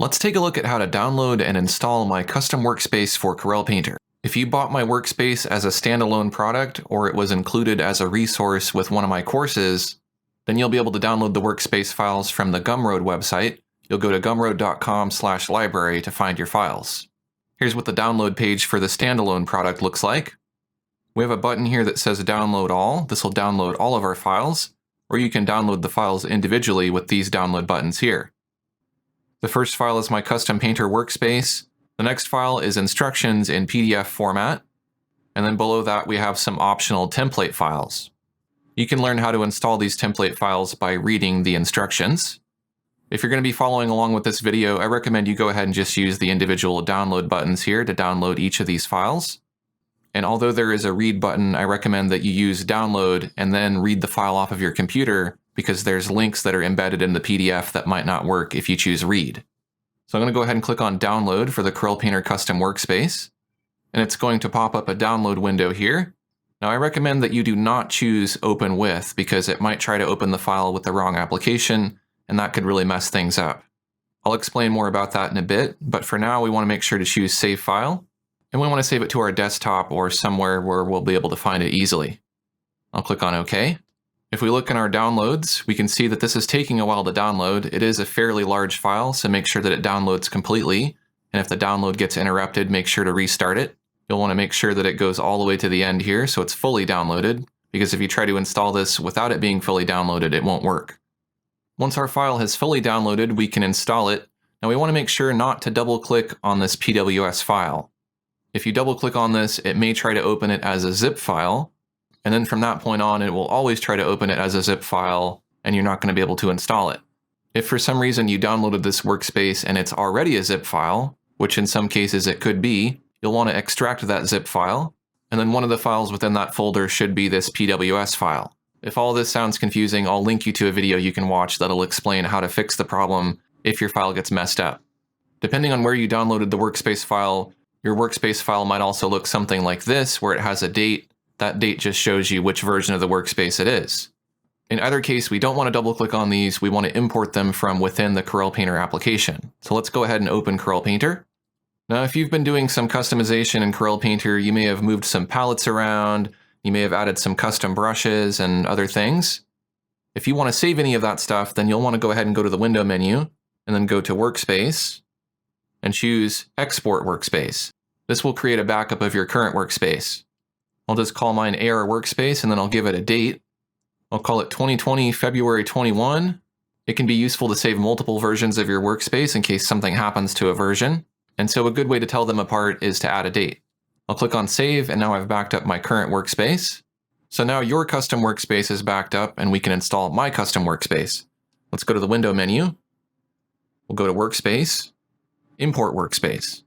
Let's take a look at how to download and install my custom workspace for Corel Painter. If you bought my workspace as a standalone product or it was included as a resource with one of my courses, then you'll be able to download the workspace files from the Gumroad website. You'll go to gumroad.com/library to find your files. Here's what the download page for the standalone product looks like. We have a button here that says download all. This will download all of our files, or you can download the files individually with these download buttons here. The first file is my custom painter workspace. The next file is instructions in PDF format. And then below that we have some optional template files. You can learn how to install these template files by reading the instructions. If you're going to be following along with this video, I recommend you go ahead and just use the individual download buttons here to download each of these files. And although there is a read button, I recommend that you use download and then read the file off of your computer, because there's links that are embedded in the PDF that might not work if you choose read. So I'm going to go ahead and click on download for the Corel Painter custom workspace. And it's going to pop up a download window here. Now I recommend that you do not choose open with, because it might try to open the file with the wrong application, and that could really mess things up. I'll explain more about that in a bit, but for now we want to make sure to choose save file. And we want to save it to our desktop or somewhere where we'll be able to find it easily. I'll click on OK. If we look in our downloads, we can see that this is taking a while to download. It is a fairly large file, so make sure that it downloads completely. And if the download gets interrupted, make sure to restart it. You'll want to make sure that it goes all the way to the end here so it's fully downloaded, because if you try to install this without it being fully downloaded, it won't work. Once our file has fully downloaded, we can install it. Now we want to make sure not to double-click on this PWS file. If you double-click on this, it may try to open it as a zip file. And then from that point on, it will always try to open it as a zip file, and you're not going to be able to install it. If for some reason you downloaded this workspace and it's already a zip file, which in some cases it could be, you'll want to extract that zip file, and then one of the files within that folder should be this PWS file. If all this sounds confusing, I'll link you to a video you can watch that'll explain how to fix the problem if your file gets messed up. Depending on where you downloaded the workspace file, your workspace file might also look something like this, where it has a date. That date just shows you which version of the workspace it is. In either case, we don't want to double click on these. We want to import them from within the Corel Painter application. So let's go ahead and open Corel Painter. Now, if you've been doing some customization in Corel Painter, you may have moved some palettes around. You may have added some custom brushes and other things. If you want to save any of that stuff, then you'll want to go ahead and go to the window menu and then go to Workspace and choose Export Workspace. This will create a backup of your current workspace. I'll just call mine AR Workspace, and then I'll give it a date. I'll call it 2020 February 21. It can be useful to save multiple versions of your workspace in case something happens to a version. And so a good way to tell them apart is to add a date. I'll click on Save, and now I've backed up my current workspace. So now your custom workspace is backed up, and we can install my custom workspace. Let's go to the window menu. We'll go to Workspace, Import Workspace.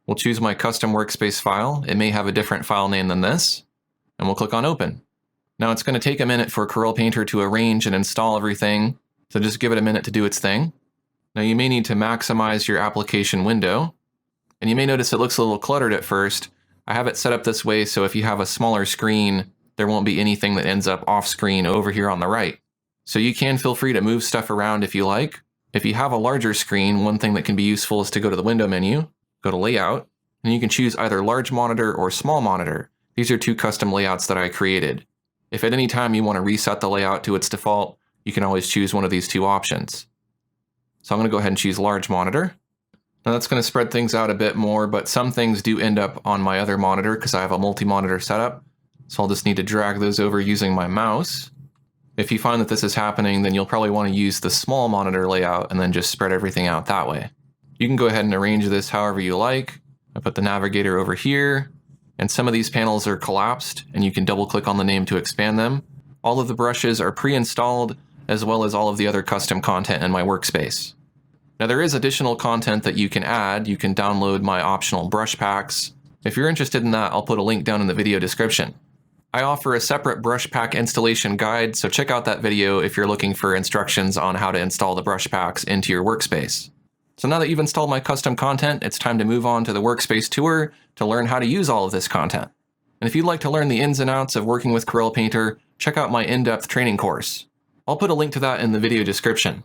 We'll choose my custom workspace file. It may have a different file name than this, and we'll click on Open. Now it's going to take a minute for Corel Painter to arrange and install everything, so just give it a minute to do its thing. Now you may need to maximize your application window, and you may notice it looks a little cluttered at first. I have it set up this way so if you have a smaller screen, there won't be anything that ends up off screen over here on the right. So you can feel free to move stuff around if you like. If you have a larger screen, one thing that can be useful is to go to the window menu, go to Layout, and you can choose either Large Monitor or Small Monitor. These are two custom layouts that I created. If at any time you want to reset the layout to its default, you can always choose one of these two options. So I'm going to go ahead and choose Large Monitor. Now that's going to spread things out a bit more, but some things do end up on my other monitor because I have a multi-monitor setup. So I'll just need to drag those over using my mouse. If you find that this is happening, then you'll probably want to use the small monitor layout and then just spread everything out that way. You can go ahead and arrange this however you like. I put the navigator over here, and some of these panels are collapsed, and you can double click on the name to expand them. All of the brushes are pre-installed, as well as all of the other custom content in my workspace. Now there is additional content that you can add. You can download my optional brush packs. If you're interested in that, I'll put a link down in the video description. I offer a separate brush pack installation guide, so check out that video if you're looking for instructions on how to install the brush packs into your workspace. So now that you've installed my custom content, it's time to move on to the Workspace tour to learn how to use all of this content. And if you'd like to learn the ins and outs of working with Corel Painter, check out my in-depth training course. I'll put a link to that in the video description.